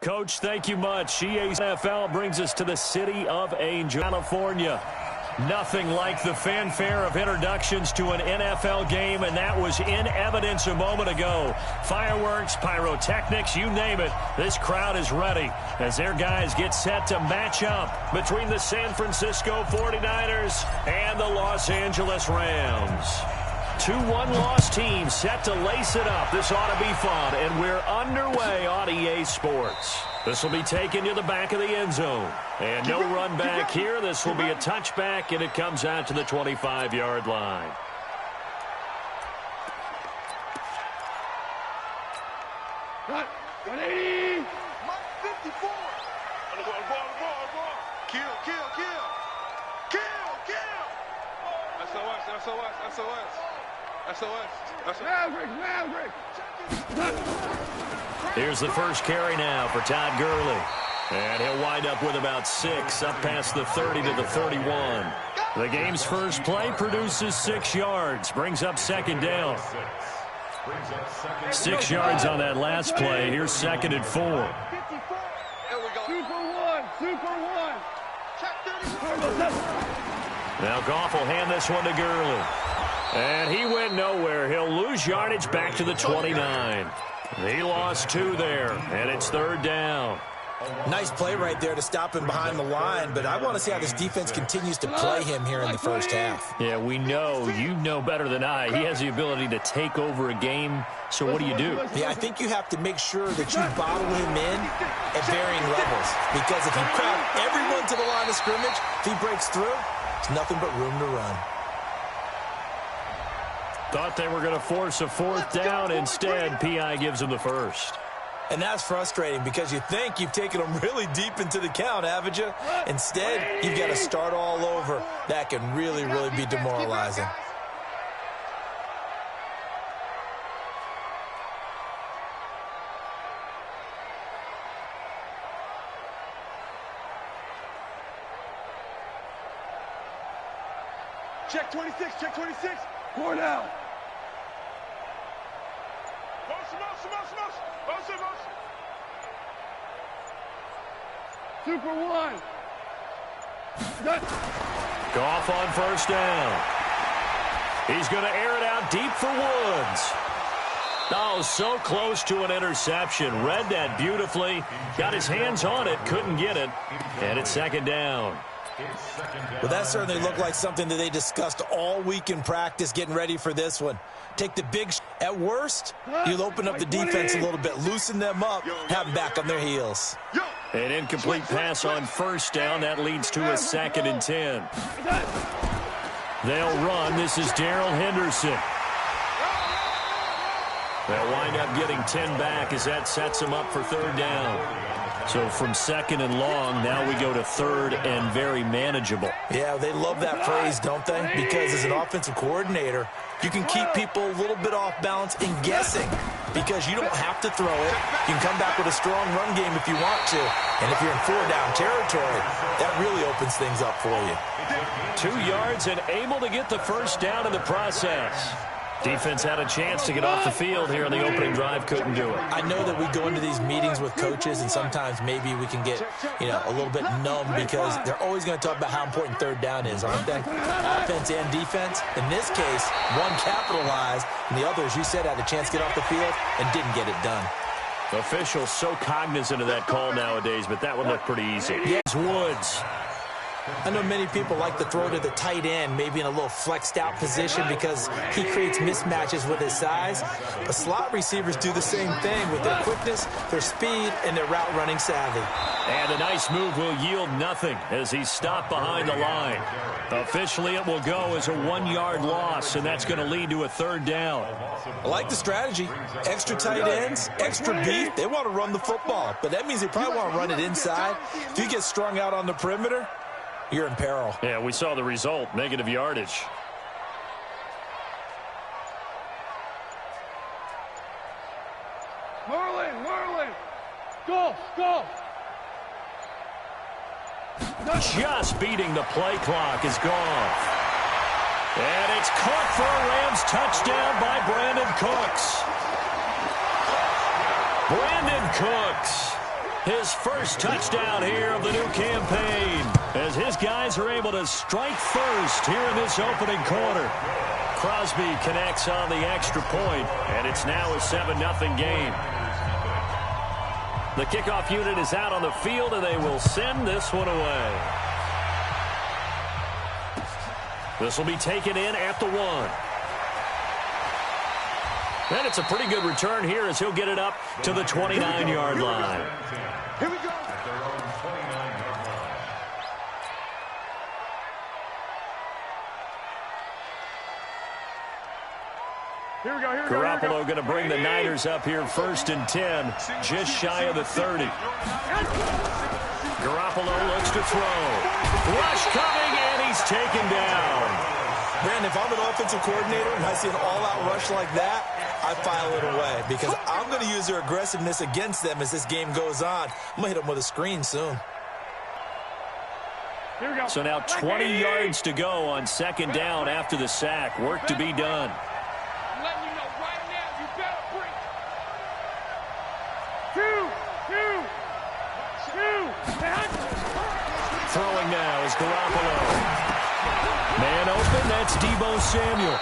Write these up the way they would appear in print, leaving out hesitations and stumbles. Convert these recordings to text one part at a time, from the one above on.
Coach, thank you much. EA NFL brings us to the city of Angel, California. Nothing like the fanfare of introductions to an NFL game, and that was in evidence a moment ago. Fireworks, pyrotechnics, you name it. This crowd is ready as their guys get set to match up between the San Francisco 49ers and the Los Angeles Rams. 2-1 loss teams set to lace it up. This ought to be fun, and we're underway on EA Sports. This will be taken to the back of the end zone. And no run back here. This will be a touchback, and it comes out to the 25-yard line. Cut. 180. 54. Kill. SOS. Maverick. Here's the first carry now for Todd Gurley. And he'll wind up with about 6, up past the 30 to the 31. The game's first play produces 6 yards, brings up second down. 6 yards on that last play. Here's 2nd and 4. Super one. Now Goff will hand this one to Gurley. And he went nowhere. He'll lose yardage back to the 29. He lost 2 there, and it's 3rd down. Nice play right there to stop him behind the line, but I want to see how this defense continues to play him here in the first half. Yeah, we know. You know better than I. He has the ability to take over a game, so what do? Yeah, I think you have to make sure that you bottle him in at varying levels, because if you crowd everyone to the line of scrimmage, if he breaks through, there's nothing but room to run. Thought they were going to force a 4th down. Instead, P.I. gives him the first. And that's frustrating because you think you've taken them really deep into the count, haven't you? Instead, you've got to start all over. That can really, really be demoralizing. Check 26. 4 down. Motion. Super one. Cut. Goff on 1st down. He's going to air it out deep for Woods. Oh, so close to an interception. Read that beautifully. Got his hands on it. Couldn't get it. And it's 2nd down. Well, that certainly looked like something that they discussed all week in practice getting ready for this one. Take the big at worst, you'll open up the defense a little bit, loosen them up, have them back on their heels. An incomplete pass on 1st down. That leads to a 2nd and 10. They'll run. This is Darrell Henderson. They'll wind up getting 10 back as that sets them up for 3rd down. So from 2nd and long, now we go to 3rd and very manageable. Yeah, they love that phrase, don't they? Because as an offensive coordinator, you can keep people a little bit off balance and guessing because you don't have to throw it. You can come back with a strong run game if you want to. And if you're in 4-down territory, that really opens things up for you. 2 yards and able to get the 1st down in the process. Defense had a chance to get off the field here in the opening drive, couldn't do it. I know that we go into these meetings with coaches, and sometimes maybe we can get, a little bit numb because they're always going to talk about how important 3rd down is, aren't they? Offense and defense. In this case, one capitalized, and the other, as you said, had a chance to get off the field and didn't get it done. Officials so cognizant of that call nowadays, but that would look pretty easy. Yes, Woods. I know many people like to throw to the tight end, maybe in a little flexed out position because he creates mismatches with his size. But slot receivers do the same thing with their quickness, their speed, and their route running savvy. And a nice move will yield nothing as he's stopped behind the line. Officially, it will go as a 1-yard loss, and that's going to lead to a 3rd down. I like the strategy. Extra tight ends, extra beef. They want to run the football, but that means they probably want to run it inside. If you get strung out on the perimeter, you're in peril. Yeah, we saw the result, negative yardage. Merlin. Go. Just beating the play clock is gone. And it's caught for a Rams touchdown by Brandon Cooks. Brandon Cooks His first touchdown here of the new campaign, as his guys are able to strike first here in this opening quarter. Crosby connects on the extra point, and it's now a 7-0 game. The kickoff unit is out on the field, and they will send this one away. This will be taken in at the 1. And it's a pretty good return here as he'll get it up to the 29-yard line. Here we go. Here we go. Garoppolo going to bring the Niners up here 1st and 10, just shy of the 30. Garoppolo looks to throw. Rush coming, and he's taken down. Brandon, if I'm an offensive coordinator and I see an all-out rush like that, I file it away because I'm going to use their aggressiveness against them as this game goes on. I'm going to hit them with a screen soon. Here we go. So now 20 yards to go on 2nd down after the sack. Work to be done. I'm letting you know right now, you better bring. 2. Throwing now is Garoppolo. Man open, that's Deebo Samuel.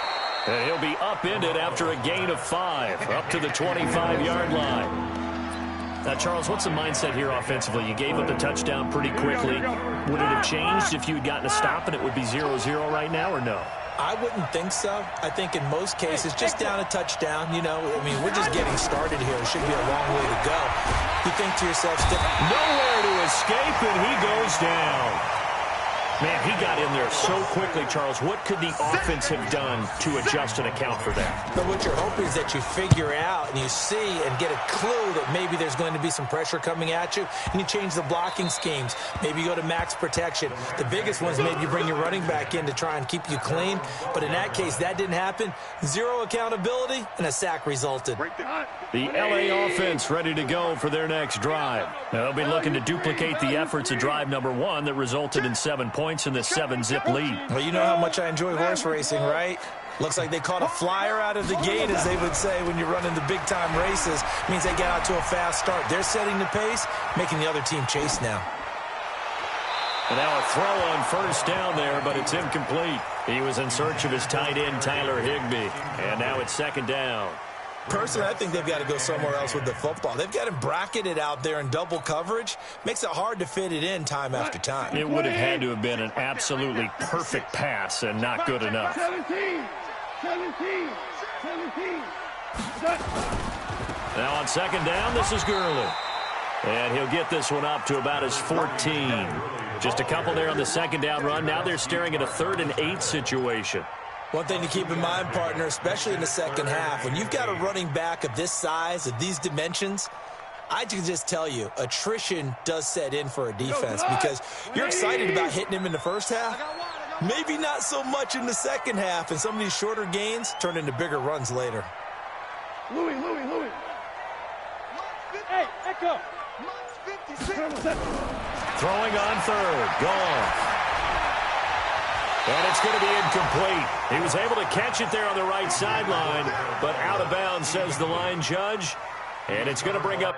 And he'll be upended after a gain of 5, up to the 25-yard line. Now, Charles, what's the mindset here offensively? You gave up the touchdown pretty quickly. Would it have changed if you had gotten a stop and it would be 0-0 right now, or no? I wouldn't think so. I think in most cases, just down a touchdown, you know, I mean, we're just getting started here. It should be a long way to go. You think to yourself, nowhere to escape, and he goes down. Man, he got in there so quickly, Charles. What could the offense have done to adjust and account for that? But what you're hoping is that you figure out and you see and get a clue that maybe there's going to be some pressure coming at you, and you change the blocking schemes. Maybe you go to max protection. The biggest one is maybe you bring your running back in to try and keep you clean. But in that case, that didn't happen. 0 accountability, and a sack resulted. The LA offense ready to go for their next drive. Now, they'll be looking to duplicate the efforts of drive number 1 that resulted in 7 points in the 7-zip lead. Well, you know how much I enjoy horse racing, right? Looks like they caught a flyer out of the gate, as they would say when you're running the big-time races. Means they get out to a fast start. They're setting the pace, making the other team chase now. And now a throw on 1st down there, but it's incomplete. He was in search of his tight end, Tyler Higbee. And now it's 2nd down. Personally, I think they've got to go somewhere else with the football. They've got him bracketed out there in double coverage. Makes it hard to fit it in time after time. It would have had to have been an absolutely perfect pass and not good enough. 17. Now on 2nd down, this is Gurley. And he'll get this one up to about his 14. Just a couple there on the 2nd down run. Now they're staring at a 3rd and 8 situation. One thing to keep in mind, partner, especially in the second half, when you've got a running back of this size, of these dimensions, I can just tell you, attrition does set in for a defense because you're excited about hitting him in the first half. Maybe not so much in the second half, and some of these shorter gains turn into bigger runs later. Louis. Hey, Echo. Throwing on 3rd. Gone. And it's going to be incomplete. He was able to catch it there on the right sideline, but out of bounds, says the line judge. And it's going to bring up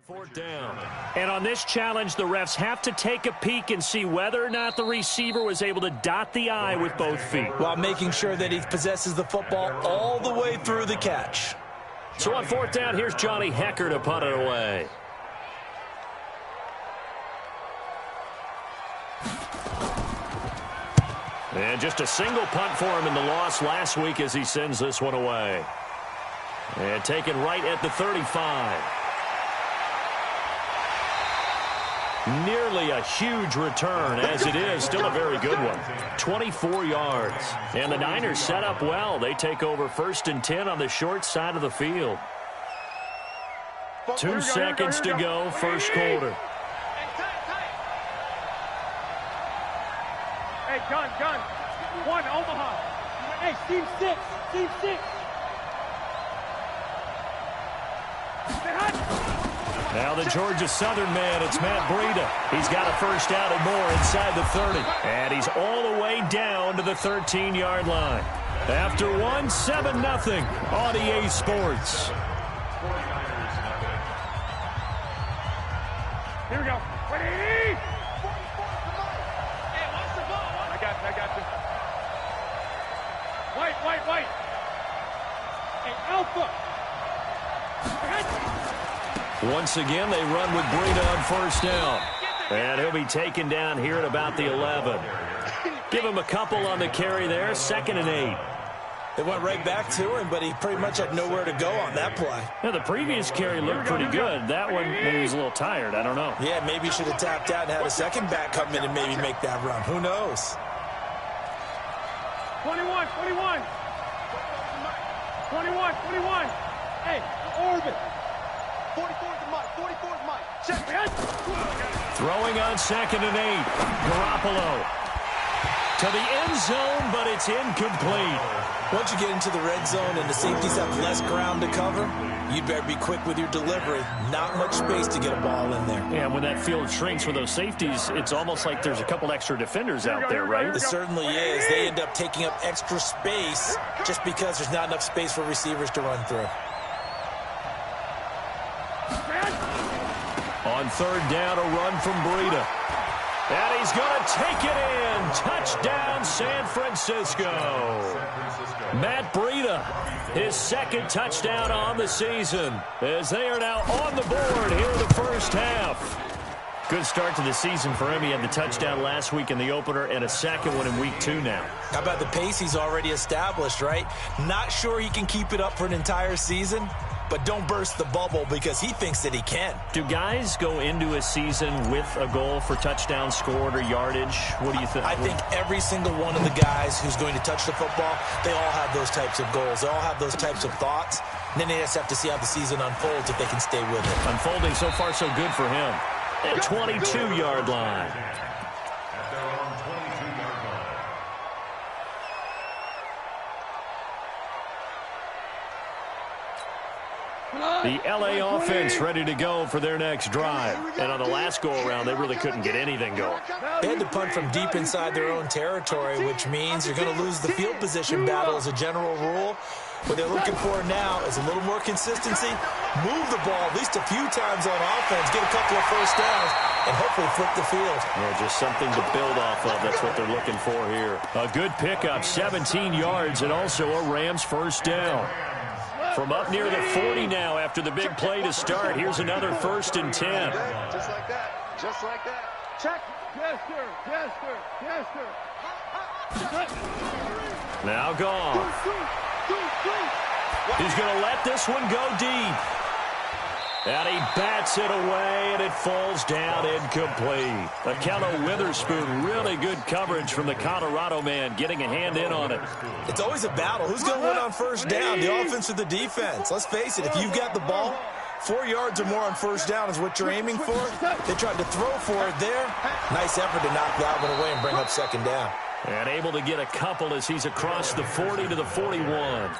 4th down. And on this challenge, the refs have to take a peek and see whether or not the receiver was able to dot the I with both feet, while making sure that he possesses the football all the way through the catch. So on 4th down, here's Johnny Hecker to punt it away. And just a single punt for him in the loss last week as he sends this one away. And taken right at the 35. Nearly a huge return, as it is. Still a very good one. 24 yards. And the Niners set up well. They take over 1st and 10 on the short side of the field. 2 seconds to go, first quarter. Hey, gun. 1, Omaha. Hey, team 6. Now the Georgia Southern man, it's Matt Breida. He's got a first down and more inside the 30. And he's all the way down to the 13-yard line. After one, 7-0 on EA Sports. Here we go. Ready? Hey, watch the ball. I got you. White. Hey, Alpha. Once again, they run with Breida on first down. And he'll be taken down here at about the 11. Give him a couple on the carry there, 2nd and 8. They went right back to him, but he pretty much had nowhere to go on that play. Yeah, the previous carry looked pretty good. That one, maybe he was a little tired. I don't know. Yeah, maybe he should have tapped out and had a second back come in and maybe make that run. Who knows? 21. 21. Hey, orbit. 44 is Mike. Check. Throwing on 2nd and 8. Garoppolo to the end zone, but it's incomplete. Once you get into the red zone and the safeties have less ground to cover, you'd better be quick with your delivery. Not much space to get a ball in there. Yeah, when that field shrinks with those safeties, it's almost like there's a couple extra defenders out there, right? It certainly is. They end up taking up extra space just because there's not enough space for receivers to run through. On 3rd down, a run from Breida. And he's going to take it in. Touchdown, San Francisco. Matt Breida, his 2nd touchdown on the season, as they are now on the board here in the first half. Good start to the season for him. He had the touchdown last week in the opener and a second one in week 2 now. How about the pace he's already established, right? Not sure he can keep it up for an entire season, but don't burst the bubble because he thinks that he can. Do guys go into a season with a goal for touchdown scored or yardage? What do you think? I think every single one of the guys who's going to touch the football, they all have those types of goals. They all have those types of thoughts. And then they just have to see how the season unfolds if they can stay with it. Unfolding so far so good for him. At 22-yard line. The LA offense ready to go for their next drive. And on the last go-around, they really couldn't get anything going. They had to punt from deep inside their own territory, which means you're going to lose the field position battle as a general rule. What they're looking for now is a little more consistency, move the ball at least a few times on offense, get a couple of first downs, and hopefully flip the field. Yeah, just something to build off of. That's what they're looking for here. A good pickup, 17 yards, and also a Rams first down. From up near the 40 now after the big play to start. Here's another 1st and 10. Just like that. Check. Yes, sir. Now gone. He's going to let this one go deep. And he bats it away, and it falls down incomplete. Akello Witherspoon, really good coverage from the Colorado man, getting a hand in on it. It's always a battle. Who's going to win on first down, the offense or the defense? Let's face it, if you've got the ball, 4 yards or more on first down is what you're aiming for. They tried to throw for it there. Nice effort to knock that one away and bring up 2nd down. And able to get a couple as he's across the 40 to the 41.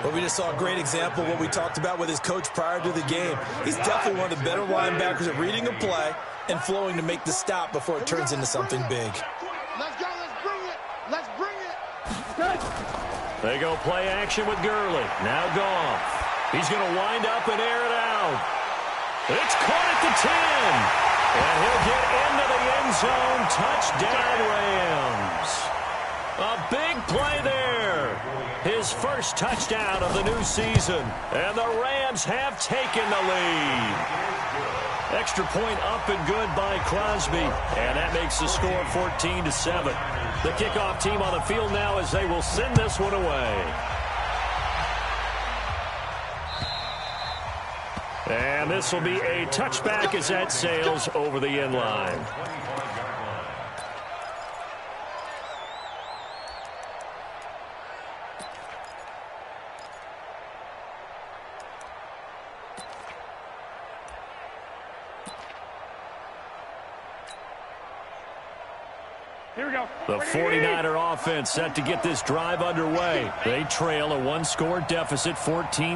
Well, we just saw a great example of what we talked about with his coach prior to the game. He's definitely one of the better linebackers at reading a play and flowing to make the stop before it turns into something big. Let's go. Let's bring it. They go play action with Gurley. Now Goff. He's going to wind up and air it out. It's caught at the 10. And he'll get into the end zone. Touchdown, Rams. A big play there. His first touchdown of the new season. And the Rams have taken the lead. Extra point up and good by Crosby. And that makes the score 14-7. The kickoff team on the field now as they will send this one away. And this will be a touchback as that sails over the end line. Here we go. The 49er offense set to get this drive underway. They trail a one-score deficit, 14